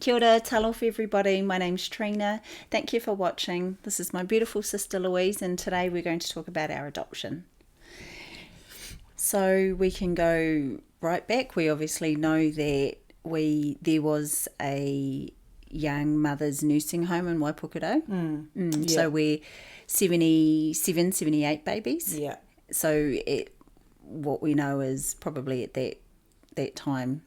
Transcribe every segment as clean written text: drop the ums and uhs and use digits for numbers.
Kia ora, talofa everybody. My name's Trina. Thank you for watching. This is my beautiful sister Louise, and today we're going to talk about our adoption. So we can go right back. We obviously know that there was a young mother's nursing home in Waipukuro. Yeah. So we're 77, 78 babies. Yeah. So what we know is probably at that time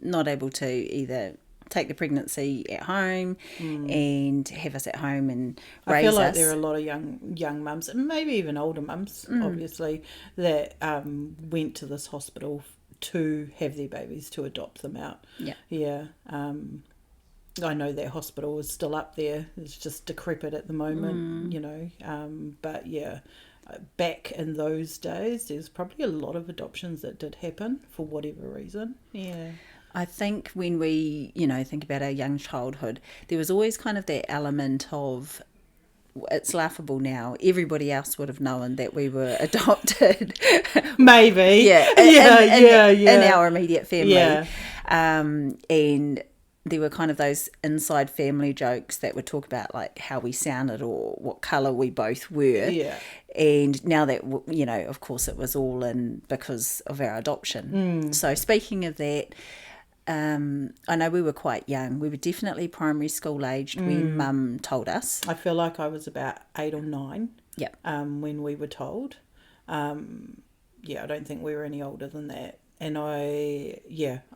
not able to either take the pregnancy at home and have us at home and raise us. I feel like there are a lot of young mums, and maybe even older mums, obviously, that went to this hospital to have their babies, to adopt them out. Yeah. Yeah. I know that hospital is still up there. It's just decrepit at the moment, but yeah, back in those days, there's probably a lot of adoptions that did happen for whatever reason. Yeah. I think when we, think about our young childhood, there was always kind of that element of, it's laughable now, everybody else would have known that we were adopted. Maybe. Yeah. In our immediate family. Yeah. And there were kind of those inside family jokes that would talk about like how we sounded or what colour we both were. Yeah. And now that, of course it was all in because of our adoption. So speaking of that, I know we were quite young. We were definitely primary school aged when Mum told us. I feel like I was about 8 or 9. Yep. When we were told. I don't think we were any older than that. And I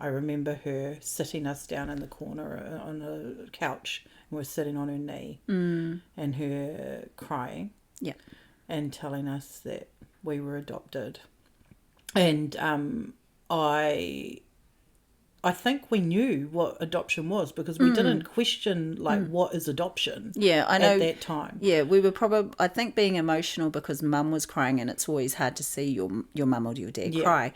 remember her sitting us down in the corner on a couch, and we're sitting on her knee, and her crying, and telling us that we were adopted. And I think we knew what adoption was because we didn't question what is adoption. Yeah, I know. At that time. Yeah, we were probably, I think, being emotional because Mum was crying, and it's always hard to see your mum or your dad cry.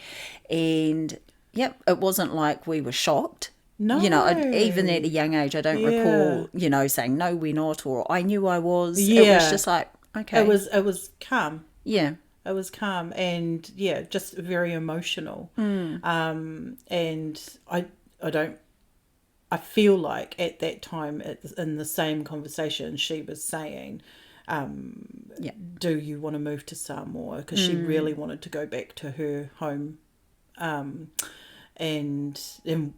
And it wasn't like we were shocked. No. Even at a young age, I don't recall, saying no, we're not, or I knew I was. Yeah. It was just like, okay. It was calm. Yeah. It was calm and just very emotional. And I feel like at that time in the same conversation she was saying, do you want to move to Samoa? Because she really wanted to go back to her home. And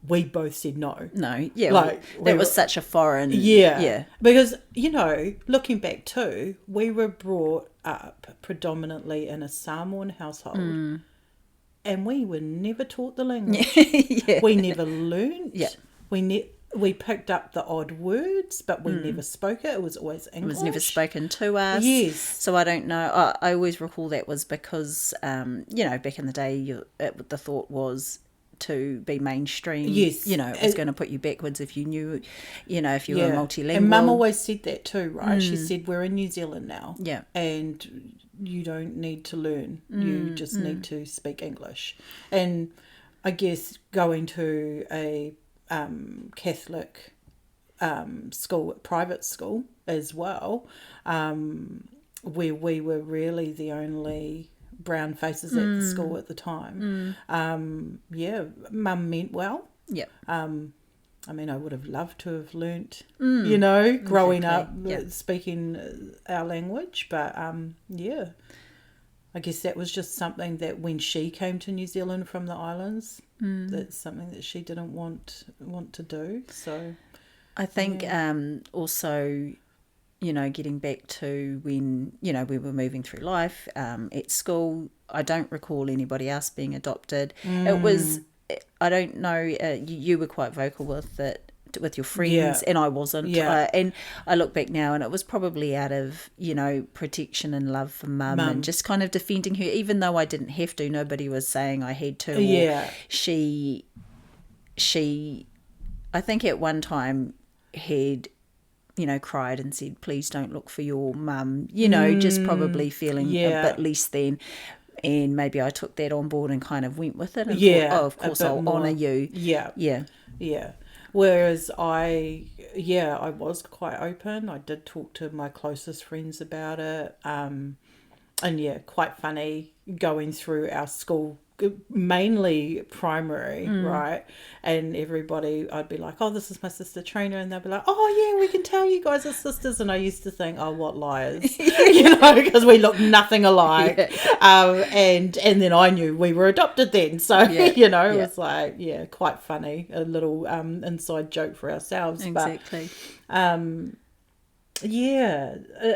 we both said no. No, yeah. That was such a foreign... Yeah. Yeah. Because, looking back too, we were brought up predominantly in a Samoan household and we were never taught the language. Yeah. We never learned. Yeah. We picked up the odd words, but we never spoke it. It was always English. It was never spoken to us. Yes. So I don't know. I always recall that was because, back in the day, the thought was to be mainstream. Yes. It was going to put you backwards if you knew, if you were multilingual. And Mum always said that too, right? She said, we're in New Zealand now. Yeah. And you don't need to learn. You just need to speak English. And I guess going to a Catholic school, private school as well, where we were really the only brown faces at the school at the time. Mum meant well. Yeah. I would have loved to have learnt, growing up speaking our language, but I guess that was just something that when she came to New Zealand from the islands, that's something that she didn't want to do. So I think also, getting back to when, we were moving through life at school, I don't recall anybody else being adopted. It was, I don't know, you were quite vocal with it, with your friends, and I wasn't. And I look back now, and it was probably out of, protection and love for Mum and just kind of defending her, even though I didn't have to. Nobody was saying I had to. Or she, I think at one time had, cried and said, please don't look for your mum, just probably feeling a bit less than. And maybe I took that on board and kind of went with it. And thought, oh, of course, I'll honour you. Yeah. Whereas I was quite open. I did talk to my closest friends about it. And quite funny going through our school mainly primary, right? And everybody, I'd be like, oh, this is my sister Trina, and they'd be like, oh yeah, we can tell you guys are sisters. And I used to think, oh, what liars, because we look nothing alike. And then I knew we were adopted then, so it was like, quite funny, a little inside joke for ourselves. Exactly. But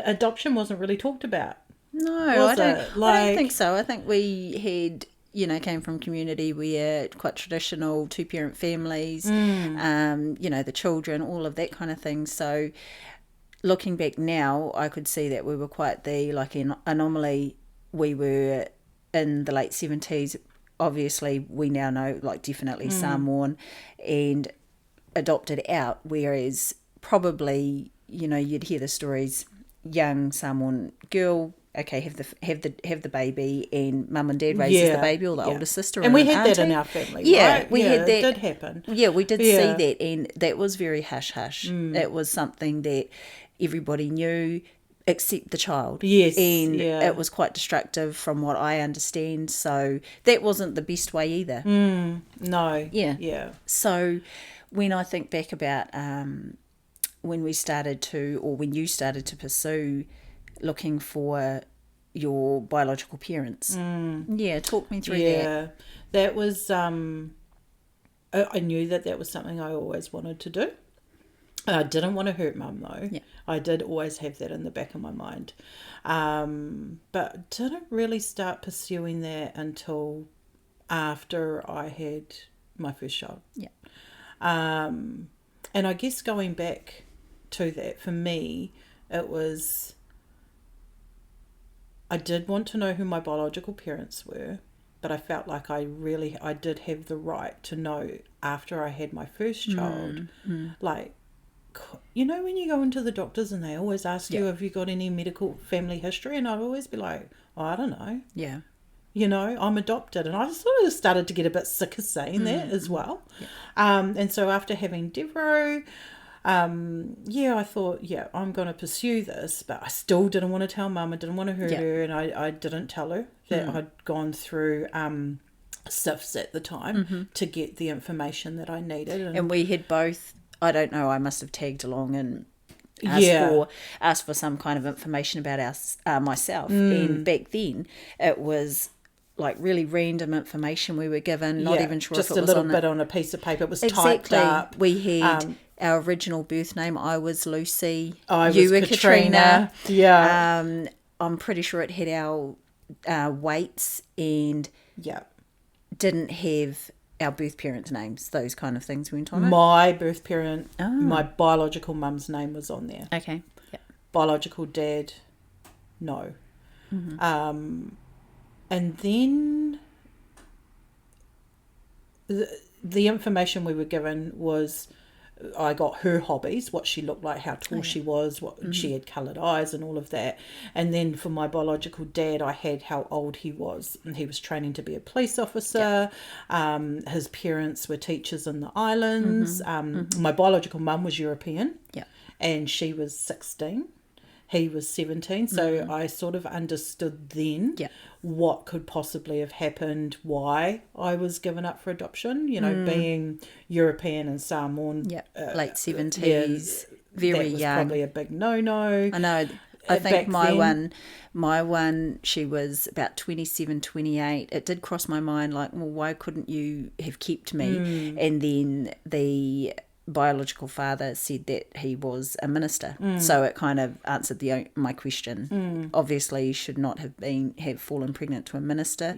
adoption wasn't really talked about. No, I don't think so. I think we had, came from community where quite traditional 2-parent families, the children, all of that kind of thing. So looking back now, I could see that we were quite the anomaly. We were in the late 70s. Obviously, we now know definitely Samoan and adopted out, whereas probably you'd hear the stories, young Samoan girl. Okay, have the baby, and mum and dad raises the baby, or the older sister, and we had auntie. that in our family. Yeah, right? we had that. It did happen. Yeah, we did see that, and that was very hush hush. It was something that everybody knew except the child. Yes, and it was quite destructive, from what I understand. So that wasn't the best way either. No. Yeah. So when I think back about when you started to pursue looking for your biological parents. Talk me through that. That was I knew that was something I always wanted to do. I didn't want to hurt mum though. I did always have that in the back of my mind, but didn't really start pursuing that until after I had my first child. And I guess going back to that, for me, it was, I did want to know who my biological parents were, but I felt like I did have the right to know after I had my first child. Like, when you go into the doctors and they always ask you, have you got any medical family history? And I'd always be like, oh, I don't know. Yeah. I'm adopted. And I sort of started to get a bit sick of saying that as well. And so after having Devereaux, I thought, I'm going to pursue this, but I still didn't want to tell mum. I didn't want to hurt her, and I didn't tell her that I'd gone through SIFs at the time to get the information that I needed. And we had both, I don't know, I must have tagged along and asked for some kind of information about myself. And back then, it was like really random information we were given, not even sure if it was just a little bit on a piece of paper. It was typed up. We had our original birth name. I was Lucy. You were Katrina. Yeah. I'm pretty sure it had our weights and didn't have our birth parents' names, those kind of things went on it. My birth parent, my biological mum's name was on there. Okay. Yeah. Biological dad, no. And then the information we were given was, I got her hobbies, what she looked like, how tall she was, what she had coloured eyes and all of that. And then for my biological dad, I had how old he was. And he was training to be a police officer. His parents were teachers in the islands. My biological mum was European. And she was 16. He was 17. So I sort of understood then what could possibly have happened, why I was given up for adoption, being European and Samoan. Late 70s, very young. That was probably a big no-no. I know. I think my one, she was about 27, 28. It did cross my mind, like, well, why couldn't you have kept me? And then the biological father said that he was a minister, so it kind of answered my question. Obviously should not have fallen pregnant to a minister,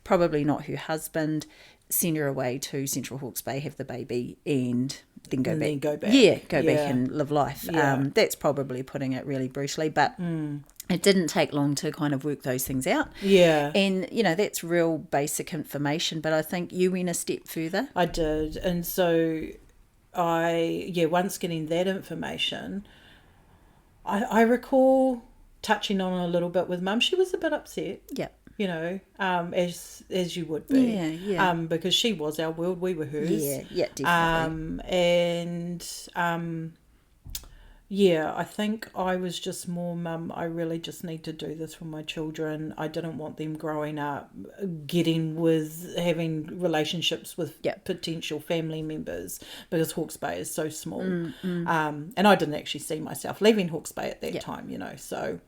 probably not her husband. Send her away to Central Hawke's Bay, have the baby, and then go back and live life. That's probably putting it really brutally, but it didn't take long to kind of work those things out. And that's real basic information, but I think you went a step further. I did. And so once getting that information, I recall touching on a little bit with mum. She was a bit upset. As you would be. Because she was our world, we were hers. Definitely. Yeah, I think I was just more, mum, I really just need to do this for my children. I didn't want them growing up having relationships with Yep. potential family members because Hawke's Bay is so small. And I didn't actually see myself leaving Hawke's Bay at that Yep. time, so.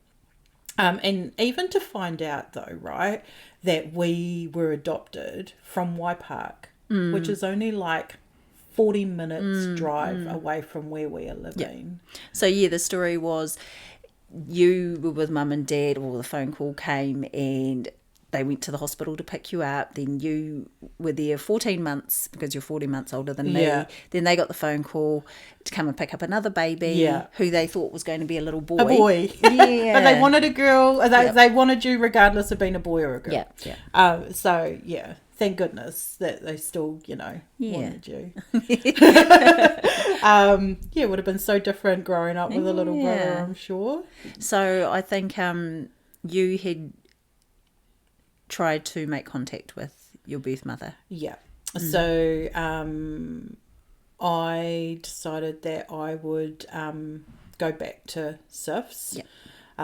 And even to find out, though, right, that we were adopted from Waipark, which is only like 40 minutes drive away from where we are living. So yeah, the story was you were with mum and dad, or the phone call came and they went to the hospital to pick you up. Then you were there 14 months because you're 40 months older than me. Yeah. Then they got the phone call to come and pick up another baby Yeah. who they thought was going to be a little boy. A boy. Yeah. But they wanted a girl. They wanted you regardless of being a boy or a girl. Yeah. So, yeah, thank goodness that they still, wanted you. It would have been so different growing up with a little brother, I'm sure. So I think you had tried to make contact with your birth mother. Yeah. So I decided that I would go back to SIFs. Yeah.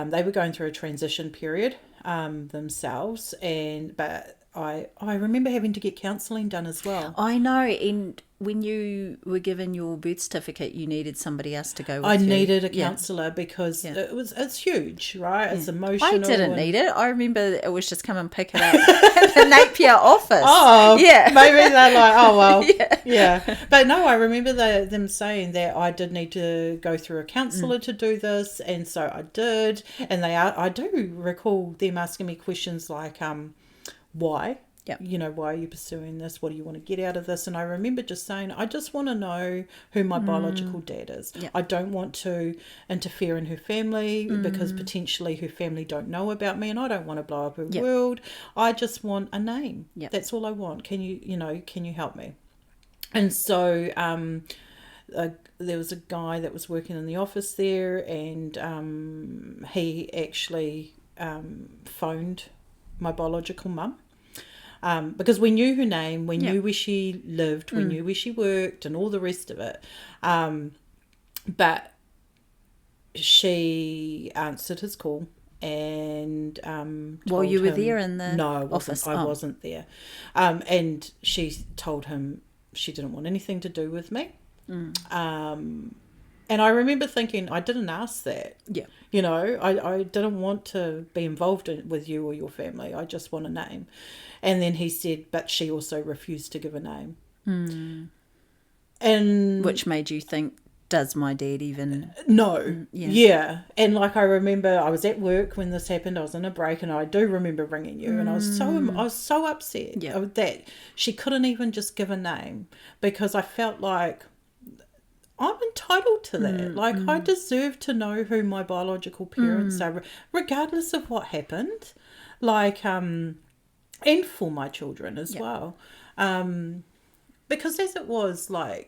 They were going through a transition period themselves, but I remember having to get counselling done as well. I know, and when you were given your birth certificate, you needed somebody else to go with I you. needed a counsellor because it's huge, right? It's emotional. I didn't need it. I remember it was just come and pick it up at the Napier office. Oh, yeah. Maybe they're like, oh, well, yeah. But no, I remember them saying that I did need to go through a counsellor to do this, and so I did. And I do recall them asking me questions like, why? Yep. Why are you pursuing this? What do you want to get out of this? And I remember just saying, I just want to know who my biological dad is. Yep. I don't want to interfere in her family because potentially her family don't know about me, and I don't want to blow up her world. I just want a name. Yep. That's all I want. Can you help me? And so there was a guy that was working in the office there, and he actually phoned my biological mum. Because we knew her name, we knew where she lived, we knew where she worked and all the rest of it. But she answered his call and While you were him, there in the office? I wasn't there. And she told him she didn't want anything to do with me. And I remember thinking, I didn't ask that. Yeah. I didn't want to be involved with you or your family. I just want a name. And then he said, but she also refused to give a name. And Which made you think, does my dad even... No. Yeah. And I remember I was at work when this happened. I was in a break, and I do remember ringing you, and I was so upset that she couldn't even just give a name, because I felt like I'm entitled to that. I deserve to know who my biological parents are, regardless of what happened. And for my children as well. Because as it was, as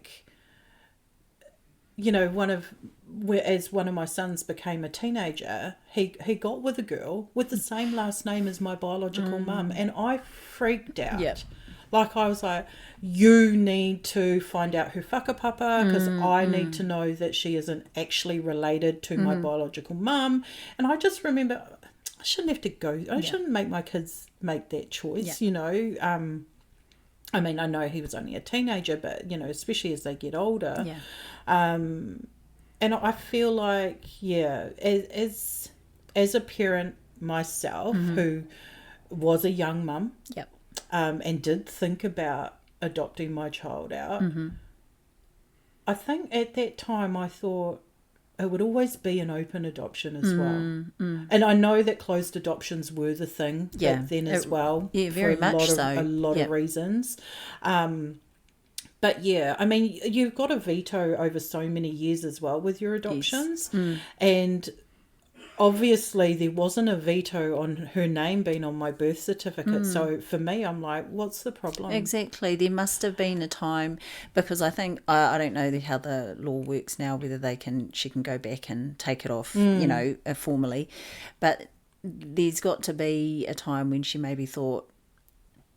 one of my sons became a teenager, he got with a girl with the same last name as my biological mum, and I freaked out. Yep. I was like, you need to find out her whakapapa, because I need to know that she isn't actually related to my biological mum. And I just remember, I shouldn't have to go. I shouldn't make my kids make that choice, I mean, I know he was only a teenager, but, especially as they get older. Yeah. And I feel like, as a parent myself, who was a young mum, Yep. And did think about adopting my child out, I think at that time I thought it would always be an open adoption as well. And I know that closed adoptions were the thing back then as well. Yeah, very for much so. A lot of reasons. But yeah, I mean, you've got a veto over so many years as well with your adoptions. Yes. And obviously there wasn't a veto on her name being on my birth certificate. So for me, I'm like, what's the problem? Exactly. There must have been a time, because I think, I don't know how the law works now, whether she can go back and take it off, formally. But there's got to be a time when she maybe thought,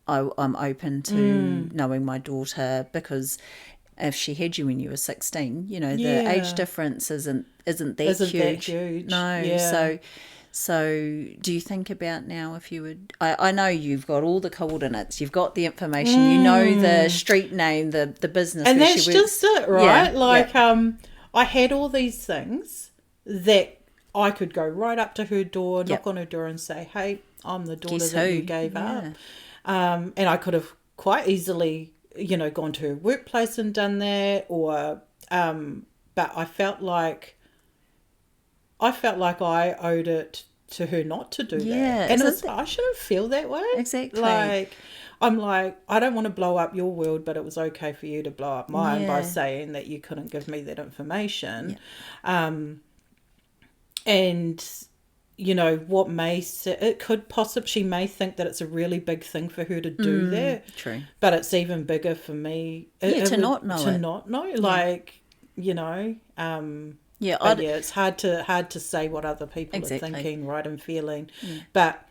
I'm open to knowing my daughter, because if she had you when you were 16, the age difference isn't isn't that Isn't that huge. huge? No. Yeah. So do you think about now if you would... I know you've got all the coordinates, you've got the information, you know the street name, the business And where that's she works. just it, right? Yeah, Like, yeah. I had all these things that I could go right up to her door, knock Yep. on her door and say, hey, I'm the daughter Guess that you who? gave up. Yeah. And I could have quite easily, gone to her workplace and done that, or, but I felt like I owed it to her not to do Yeah, that. And isn't I shouldn't feel that way. Exactly. Like, I'm like, I don't want to blow up your world, but it was okay for you to blow up mine by Yeah. saying that you couldn't give me that information. Yeah. And, what it could possibly, she may think that it's a really big thing for her to do that. True. But it's even bigger for me. To not know To it. not know. Like, Yeah, but yeah, it's hard to say what other people Exactly. are thinking, right, and feeling. But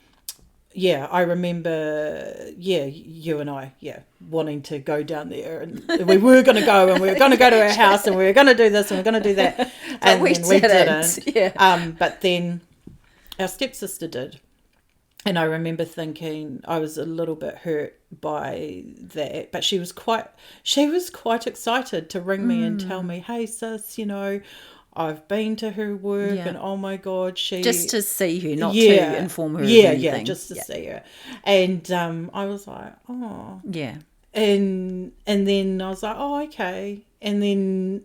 yeah, I remember, you and I, wanting to go down there, and we were going to go, and we were going to go to our house, and we were going to do this, and we were going to do that, and we then we didn't. didn't. Yeah. But then our stepsister did. And I remember thinking I was a little bit hurt by that, but she was quite excited to ring me and tell me, "Hey sis, I've been to her work, Yeah. and oh my God, she..." Just to see her, not to inform her of anything. just to see her. And I was like, oh, Yeah. and then I was like, oh, okay. And then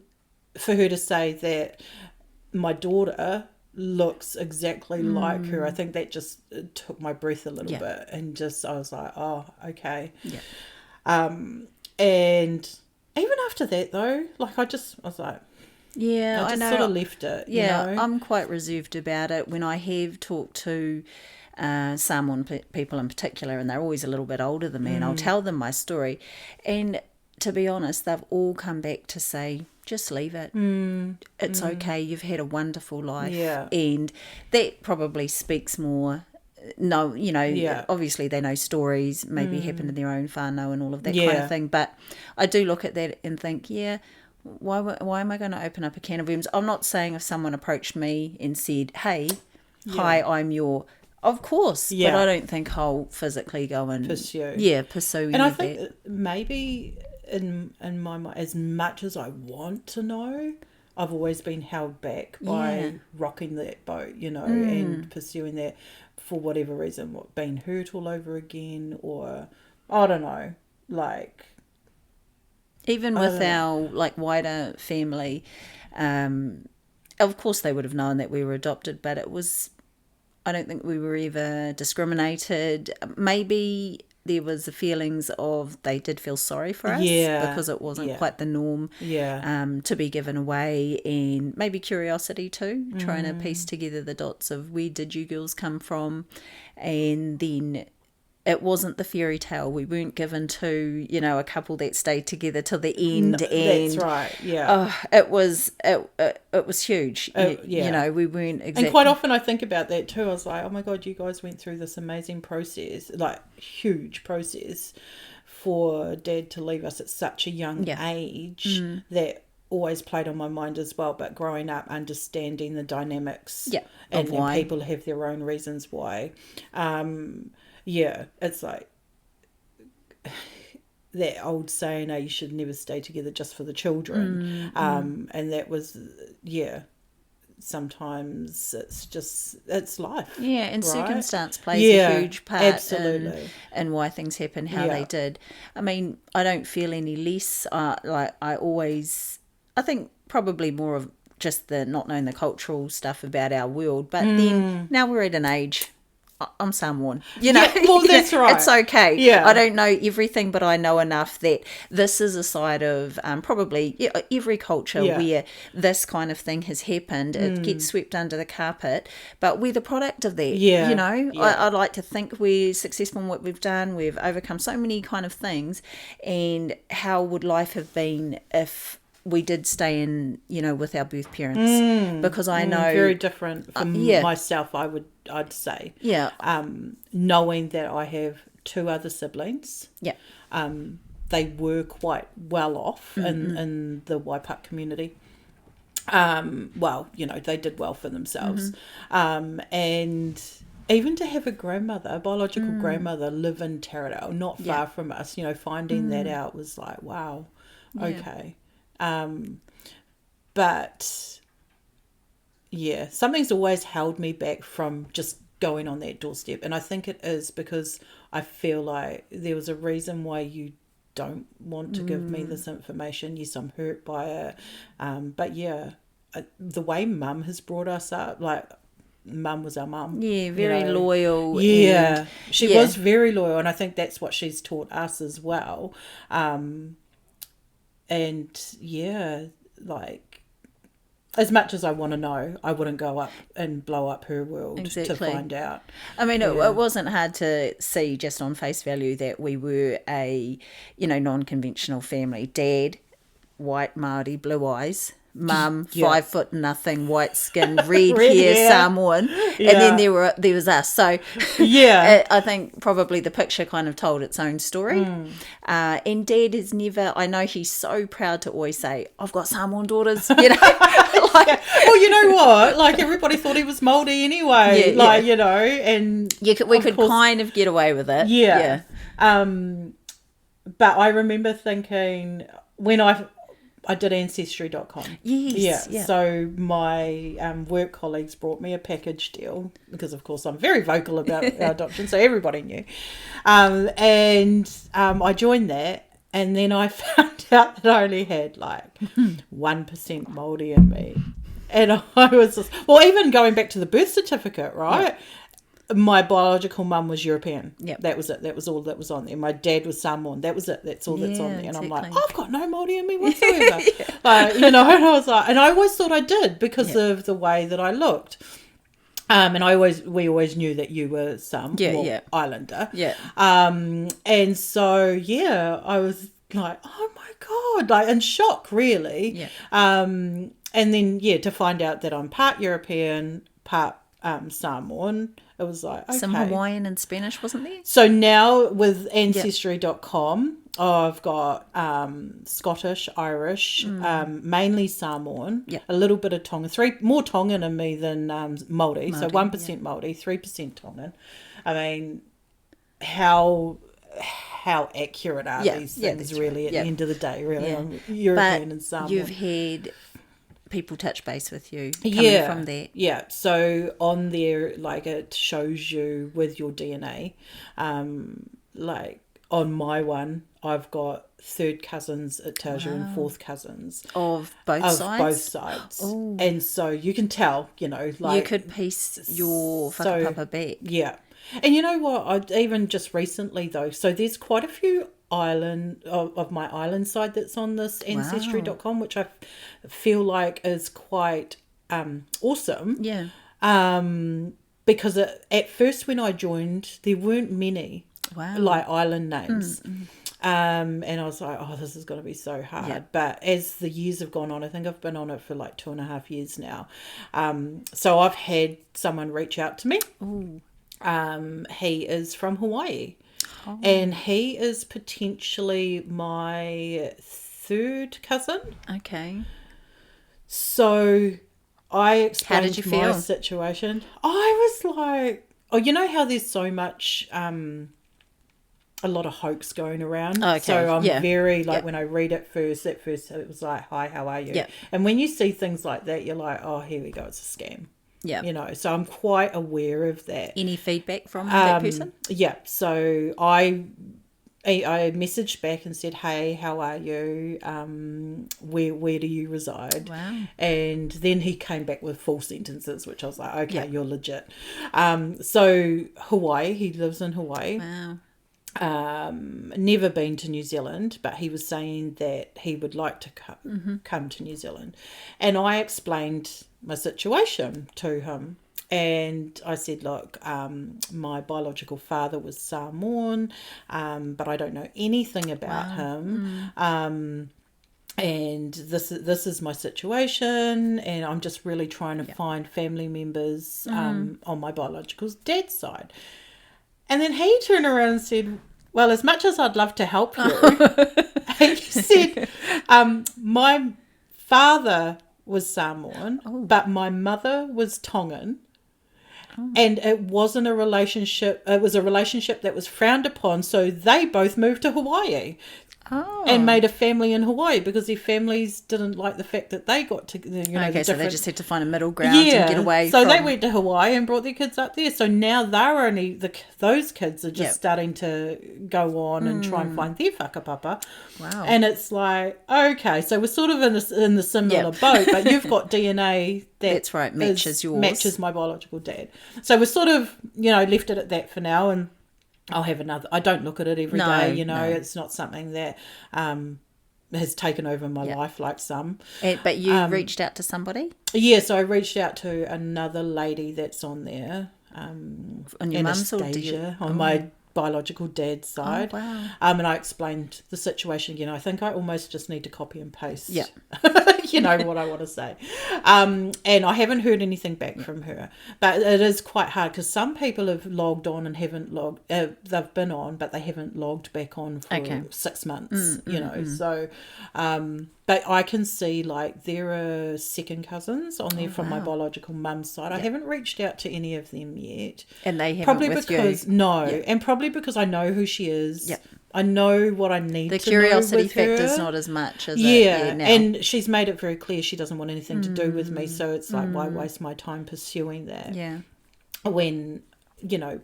for her to say that my daughter looks exactly like her, I think that just took my breath a little bit, and just I was like, oh, okay. Yeah. And even after that though, like I was like, Yeah, I just know. sort of left it. Yeah, you know? I'm quite reserved about it. When I have talked to people in particular, and they're always a little bit older than me, and I'll tell them my story. And to be honest, they've all come back to say, just leave it. It's okay. You've had a wonderful life. Yeah. And that probably speaks more. No, obviously they know stories, maybe happened in their own whānau and all of that kind of thing. But I do look at that and think, why am I going to open up a can of worms? I'm not saying if someone approached me and said, hey, hi, I'm your... Of course, but I don't think I'll physically go and... Pursue. Yeah, pursue And I of think that. maybe in my mind, as much as I want to know, I've always been held back by rocking that boat, and pursuing that for whatever reason, being hurt all over again, or I don't know, like... Even with our wider family, of course they would have known that we were adopted, but it was... I don't think we were ever discriminated. Maybe there was the feelings of they did feel sorry for us because it wasn't quite the norm to be given away, and maybe curiosity too, trying to piece together the dots of where did you girls come from. And then it wasn't the fairy tale. We weren't given to, a couple that stayed together till the end. That's right, yeah. It was huge. We weren't exactly... And quite often I think about that too. I was like, oh my God, you guys went through this amazing process, like huge process, for Dad to leave us at such a young age. That always played on my mind as well. But growing up, understanding the dynamics, and why people have their own reasons why. It's like that old saying, you should never stay together just for the children. And that was, sometimes it's life. Yeah, and right? circumstance plays a huge part absolutely. in why things happen how they did. I mean, I don't feel any less. I think probably more of just the not knowing the cultural stuff about our world. But then now we're at an age... I'm Samoan, that's right. It's okay. Yeah. I don't know everything, but I know enough that this is a side of probably every culture where this kind of thing has happened. It gets swept under the carpet, but we're the product of that. I'd like to think we're successful in what we've done. We've overcome so many kind of things. And how would life have been if we did stay in, with our birth parents? Because I know... very different from myself, I'd say. Yeah. Knowing that I have two other siblings. Yeah. They were quite well off in the Waipat community. Well, they did well for themselves. And even to have a grandmother, a biological grandmother, live in Taradale, not far from us, finding that out was like, wow, okay. But yeah, something's always held me back from just going on that doorstep. And I think it is because I feel like there was a reason why you don't want to give me this information. Yes, I'm hurt by it. But yeah, the way Mum has brought us up, like, Mum was our mum. Yeah, very loyal. Yeah, she was very loyal, and I think that's what she's taught us as well. And yeah, like, as much as I want to know, I wouldn't go up and blow up her world to find out. I mean, it wasn't hard to see just on face value that we were a, non-conventional family. Dad, white Māori, blue eyes. Mum, 5 foot nothing, white skin, red hair, Samoan, and then there was us. So I think probably the picture kind of told its own story. And Dad is never. I know he's so proud to always say, "I've got Samoan daughters." Well, you know what? Like, everybody thought he was Māori anyway. And we could kind of get away with it. Yeah. But I remember thinking when I did Ancestry.com. Yes. Yeah. So my work colleagues brought me a package deal because, of course, I'm very vocal about our adoption, so everybody knew. And I joined that, and then I found out that I only had like 1% Māori in me. And I was just, well, even going back to the birth certificate, right? Yeah. My biological mum was European. Yep. That was it. That was all that was on there. My dad was Samoan. That was it. That's all that's on there. And I'm like, I've got no Māori in me whatsoever. And I was like, and I always thought I did because of the way that I looked. And we always knew that you were Islander. Yeah. And so, I was like, oh my God, like, in shock, really. Yeah. And then, to find out that I'm part European, part Samoan, it was like, okay. Some Hawaiian and Spanish, wasn't there? So now with Ancestry.com, I've got Scottish, Irish, mainly Samoan, a little bit of Tongan, more Tongan in me than Māori. So 1% Māori, 3% Tongan. I mean, how accurate are these things really at the end of the day, really? I'm European and Samoan. You've had people touch base with you coming from there. Yeah, so on there, like, it shows you with your DNA. Like, on my one, I've got third cousins, it tells you, and fourth cousins. Of both sides? Oh. And so you can tell, like... You could piece your whakapapa back. Yeah. And you know what? Even just recently, though, so there's quite a few of my island side that's on this Ancestry.com, which I feel like is quite awesome. Yeah. Because at first when I joined, there weren't many like island names. And I was like, oh, this is going to be so hard. Yeah. But as the years have gone on, I think I've been on it for like 2.5 years now. So I've had someone reach out to me. Ooh. He is from Hawaii. Oh. And he is potentially my third cousin. Okay. So I explained how did you feel? My situation. I was like, you know how there's so much, a lot of hoax going around. Okay. So I'm very, like, when I read it at first it was like, hi, how are you? Yeah. And when you see things like that, you're like, oh, here we go, it's a scam. Yeah. So I'm quite aware of that. Any feedback from that person? Yeah. So I messaged back and said, hey, how are you? Where do you reside? Wow. And then he came back with full sentences, which I was like, okay, you're legit. So Hawaii, he lives in Hawaii. Wow. Never been to New Zealand, but he was saying that he would like to come to New Zealand. And I explained my situation to him. And I said, look, my biological father was Samoan, but I don't know anything about him. And this is my situation, and I'm just really trying to find family members on my biological dad's side. And then he turned around and said, well, as much as I'd love to help you, he said, my father was Samoan, but my mother was Tongan. And it wasn't a relationship. It was a relationship that was frowned upon. So they both moved to Hawaii. And made a family in Hawaii because their families didn't like the fact that they got to, okay, so they just had to find a middle ground and get away so from... they went to Hawaii and brought their kids up there. So now they're only, those kids are just starting to go on and try and find their whakapapa. Wow. And it's like, okay, so we're sort of in the similar boat, but you've got DNA that's right, matches yours. Matches my biological dad. So we're sort of, left it at that for now, and I'll have another. I don't look at it every day, It's not something that has taken over my life like some. But you reached out to somebody? Yeah, so I reached out to another lady that's on there. On your mum's or did you? On my biological dad's side. Oh, wow. And I explained the situation again. I think I almost just need to copy and paste. Yeah. What I want to say. And I haven't heard anything back from her. But it is quite hard because some people have logged on and haven't logged, they've been on, but they haven't logged back on for 6 months, So, but I can see like there are second cousins on there from my biological mum's side. I haven't reached out to any of them yet. And they haven't probably with because you. No, and probably because I know who she is. Yep. I know what I need the to know with her. The curiosity factor is not as much as yeah, now. and she's made it very clear she doesn't want anything to do with me. So it's like, why waste my time pursuing that? Yeah. When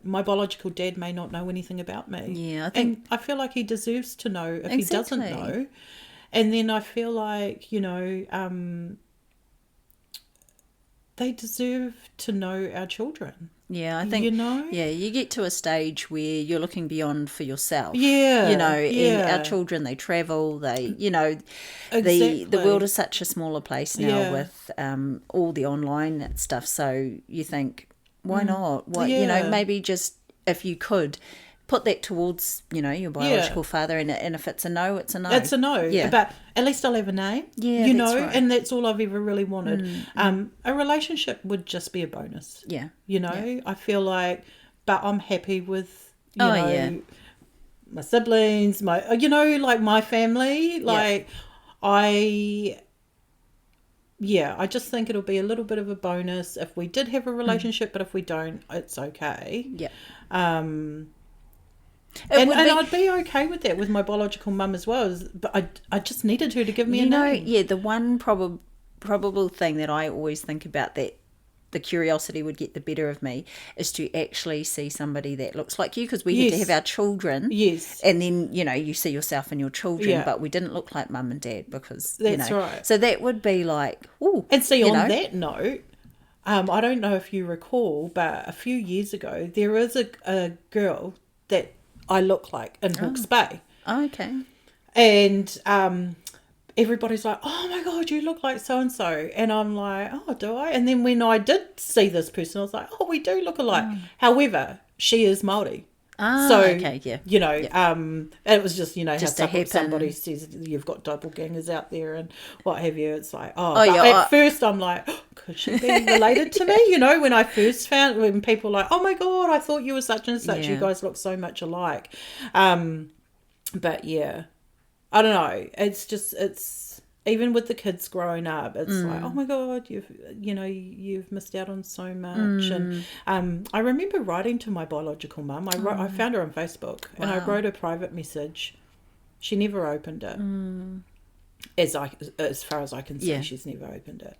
my biological dad may not know anything about me. Yeah, I think, and I feel like he deserves to know if he doesn't know. And then I feel like they deserve to know our children. Yeah, I think, yeah, you get to a stage where you're looking beyond for yourself. Yeah. And our children, they travel, exactly. The world is such a smaller place now with all the online stuff. So you think, why not? Maybe just if you could put that towards, your biological father, and if it's a no, it's a no. It's a no. Yeah. But at least I'll have a name. Yeah, that's right. And that's all I've ever really wanted. A relationship would just be a bonus. Yeah. I feel like, but I'm happy with, my siblings, my family. Like, I just think it'll be a little bit of a bonus if we did have a relationship, but if we don't, it's okay. Yeah. And I'd be okay with that with my biological mum as well. But I just needed her to give me a name. Yeah, the one probable thing that I always think about that the curiosity would get the better of me is to actually see somebody that looks like you, because we had to have our children. Yes. And then, you see yourself and your children, but we didn't look like mum and dad because, That's right. So that would be like, ooh. And see, on that note, I don't know if you recall, but a few years ago, there is a girl that I look like in Hawke's Bay. Oh, okay. And everybody's like, oh my God, you look like so-and-so. And I'm like, oh, do I? And then when I did see this person, I was like, oh, we do look alike. However, she is Māori. So, okay, yeah. It was just, just how somebody says you've got doppelgangers out there and what have you. It's like, at first I'm like, oh, could she be related to me? When I first when people were like, oh my God, I thought you were such and such. You guys look so much alike. But yeah, I don't know. It's even with the kids growing up, it's like, oh my God, you've missed out on so much. And I remember writing to my biological mum. I found her on Facebook, and I wrote a private message. She never opened it. As far as I can see, she's never opened it.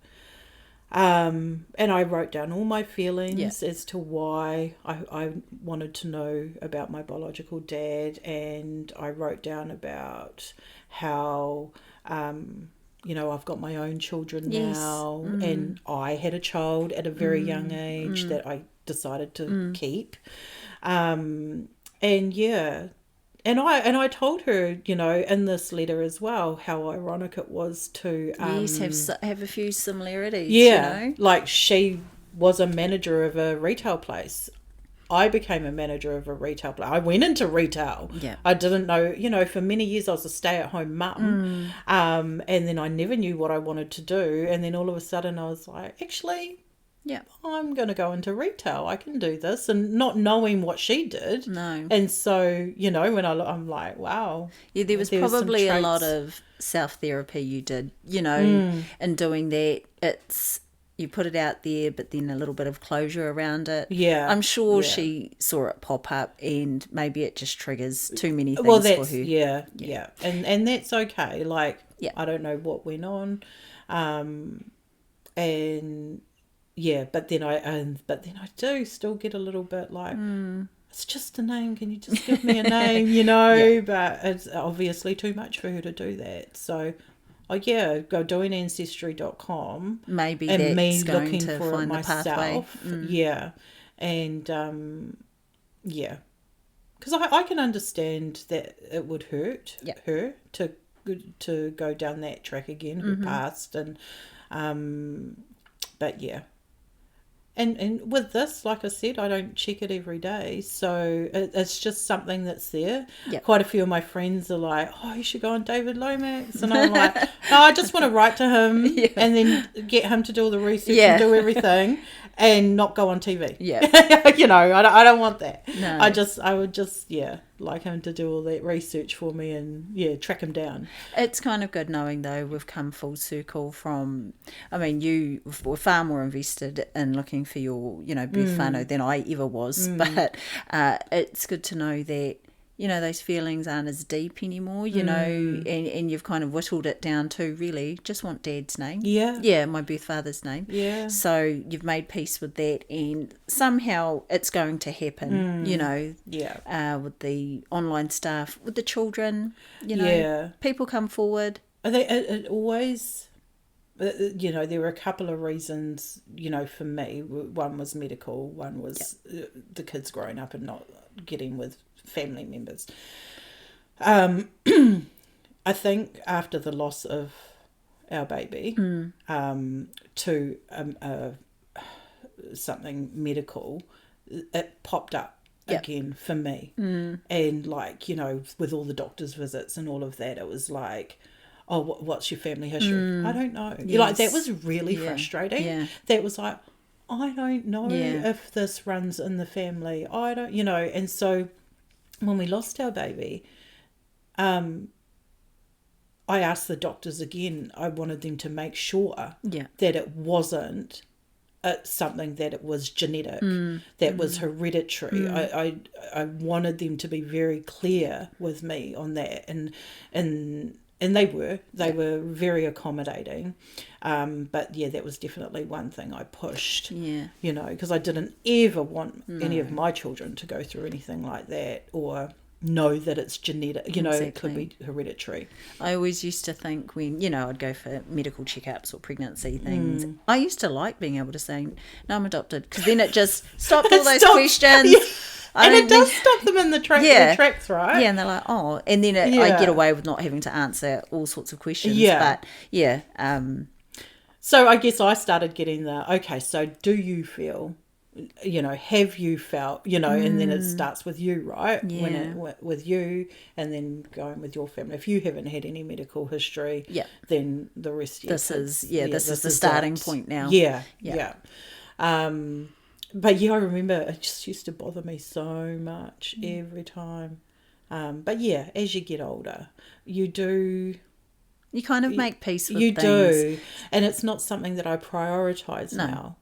And I wrote down all my feelings as to why I wanted to know about my biological dad, and I wrote down about how I've got my own children now, and I had a child at a very young age that I decided to keep, and I told her, in this letter as well, how ironic it was to have a few similarities. Like she was a manager of a retail place. I became a manager of a retail place. I went into retail. Yeah. I didn't know, for many years I was a stay-at-home mum. And then I never knew what I wanted to do. And then all of a sudden I was like, actually, Yeah. I'm going to go into retail. I can do this, and not knowing what she did. No. And so, you know, when I'm like, wow. Yeah, there was There's some probably a lot traits. of self-therapy you did, you know, in doing that. It's, you put it out there, but then a little bit of closure around it. Yeah. I'm sure Yeah. she saw it pop up, and maybe it just triggers too many Well, things for that's her. yeah. And that's okay. Like, Yeah. I don't know what went on, and yeah, but then I do still get a little bit like, it's just a name. Can you just give me a name? You know, Yeah. but it's obviously too much for her to do that. So, oh yeah, go doing ancestry.com Maybe and that's me going looking to for it find the pathway. myself. Yeah, and yeah, because I can understand that it would hurt her to go down that track again, her past, and but yeah. And with this, like I said, I don't check it every day. So it's just something that's there. Yep. Quite a few of my friends are like, oh, you should go on David Lomax. And I'm like, no, I just want to write to him and then get him to do all the research and do everything and not go on TV. Yeah. You know, I don't want that. No. I would just, like him to do all that research for me and, track him down. It's kind of good knowing, though, we've come full circle from, I mean, you were far more invested in looking for your, birth whānau than I ever was. But it's good to know that, those feelings aren't as deep anymore, and you've kind of whittled it down to really just want Dad's name. Yeah. Yeah, my birth father's name. Yeah. So you've made peace with that, and somehow it's going to happen, Yeah. with the online stuff, with the children, Yeah. people come forward. I think it always, there were a couple of reasons, for me. One was medical, one was the kids growing up and not getting with family members. I think after the loss of our baby, to something medical, it popped up again for me. And with all the doctor's visits and all of that, it was like, oh, what's your family history? I don't know. Yes. That was really frustrating. Yeah. That was like, I don't know if this runs in the family. I don't, and so when we lost our baby, I asked the doctors again, I wanted them to make sure that it wasn't something that it was genetic, that was hereditary. I wanted them to be very clear with me on that, and they were very accommodating, but that was definitely one thing I pushed, because I didn't ever want any of my children to go through anything like that or know that it's genetic, it could be hereditary. I always used to think when, I'd go for medical checkups or pregnancy things, I used to like being able to say, no, I'm adopted, because then it just stopped all those questions. Yeah. And it does stop them in the tracks, right? Yeah, and they're like, oh, and then I get away with not having to answer all sorts of questions. Yeah. But, so I guess I started getting okay, so do you feel, have you felt, and then it starts with you, right? Yeah. With you, and then going with your family. If you haven't had any medical history, then the rest, this is the starting point now. Yeah. But I remember it just used to bother me so much every time. But as you get older, you kind of make peace with things. You do. And it's not something that I prioritise now.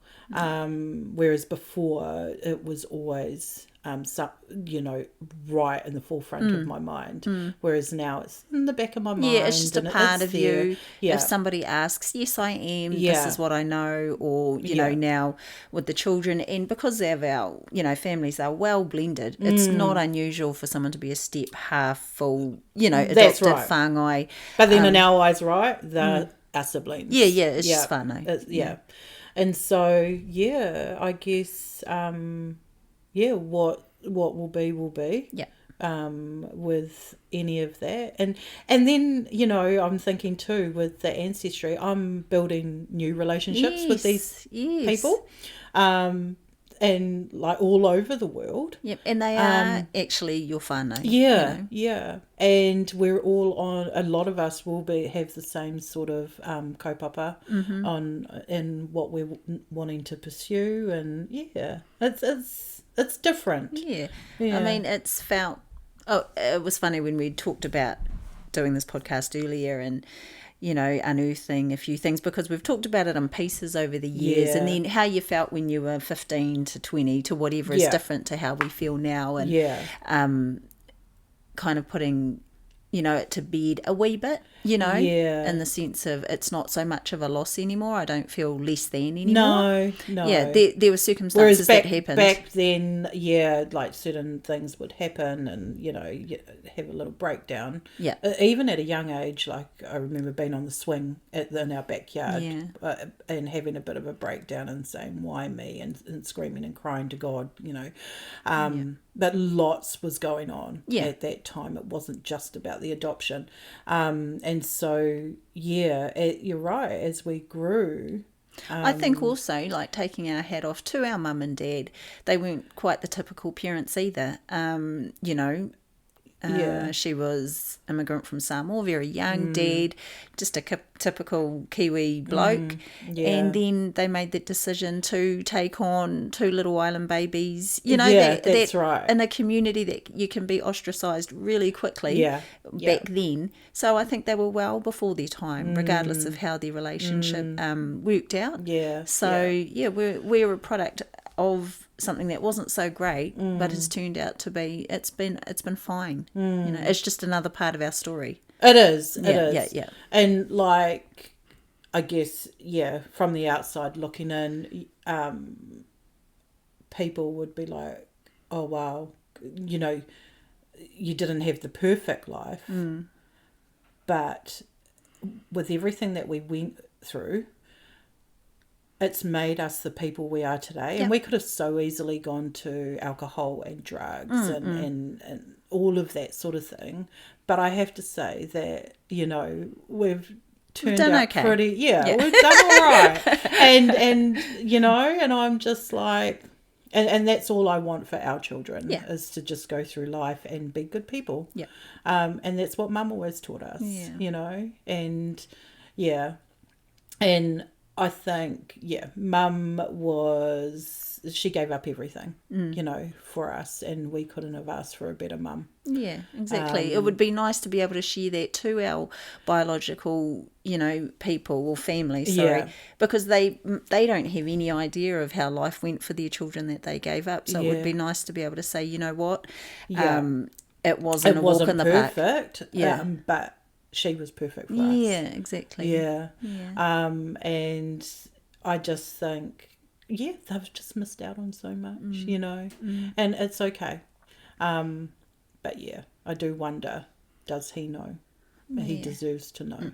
Whereas before it was always right in the forefront of my mind, whereas now it's in the back of my mind. Yeah, it's just a part of you. Yeah. If somebody asks, yes, I am, this is what I know, or you know, now with the children, and because of our families are well blended, it's not unusual for someone to be a step half full, adopted. That's right. Whāngai. But then in our eyes, right, they're our siblings. It's just whānau. And so I guess what will be. Yeah. With any of that, and then I'm thinking too with the ancestry, I'm building new relationships with these people, and and like all over the world. Yep, and they are actually your whānau. Yeah, You know? yeah. And we're all on, a lot of us will have the same sort of kaupapa in what we're wanting to pursue. And yeah, it's different. Yeah. Yeah. I mean, it's felt. Oh, it was funny when we talked about doing this podcast earlier and, unearthing a few things, because we've talked about it in pieces over the years, and then how you felt when you were 15 to 20 to whatever is different to how we feel now, and kind of putting, it to bed a wee bit, in the sense of it's not so much of a loss anymore. I don't feel less than anymore. No. Yeah, there were circumstances that happened. Back then, like certain things would happen and, you have a little breakdown. Yeah. Even at a young age, like I remember being on the swing in our backyard and having a bit of a breakdown and saying, why me? And screaming and crying to God, But lots was going on at that time. It wasn't just about the adoption. And so, you're right, as we grew. I think also, like, taking our hat off to our mum and dad, they weren't quite the typical parents either. She was immigrant from Samoa, very young, dad, just a typical Kiwi bloke. And then they made the decision to take on 2 little island babies. That's right. In a community that you can be ostracised really quickly back then. So I think they were well before their time, regardless of how their relationship worked out. Yeah. So, we're a product of something that wasn't so great, but has turned out to be, it's been fine. It's just another part of our story. It is. It is. Yeah. And like, I guess, from the outside looking in, people would be like, oh wow, you didn't have the perfect life, but with everything that we went through, it's made us the people we are today. And we could have so easily gone to alcohol and drugs and all of that sort of thing. But I have to say that, we've turned out okay. pretty, we've done all right. And and I'm just like, and that's all I want for our children is to just go through life and be good people. Yeah. And that's what Mum always taught us, and I think, Mum she gave up everything, for us, and we couldn't have asked for a better mum. Yeah, exactly. It would be nice to be able to share that to our biological, people or family, because they don't have any idea of how life went for their children that they gave up. So it would be nice to be able to say, you know what, it wasn't a walk in the park. Perfect, but she was perfect for us. Yeah, exactly. Yeah. And I just think, they've just missed out on so much, and it's okay. But I do wonder, does he know? He deserves to know.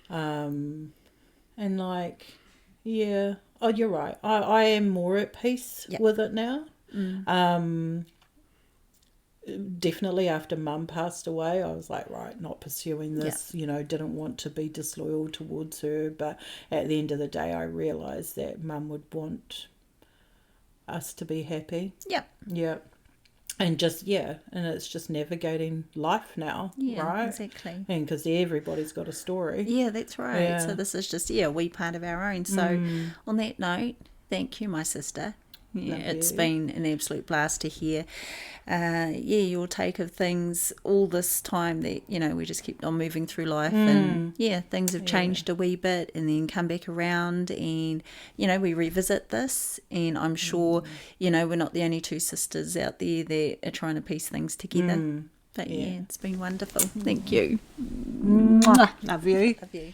And like, oh, you're right. I am more at peace with it now. Definitely after Mum passed away, I was like, right, not pursuing this, didn't want to be disloyal towards her. But at the end of the day, I realised that Mum would want us to be happy. Yeah. And just, and it's just navigating life now, right? Exactly. And because everybody's got a story. Yeah, that's right. Yeah. So this is just, a wee part of our own. So on that note, thank you, my sister. It's been an absolute blast to hear your take of things all this time that we just kept on moving through life, and things have changed a wee bit and then come back around, and we revisit this, and I'm sure we're not the only 2 sisters out there that are trying to piece things together. But it's been wonderful. Thank you. Love you. Love you.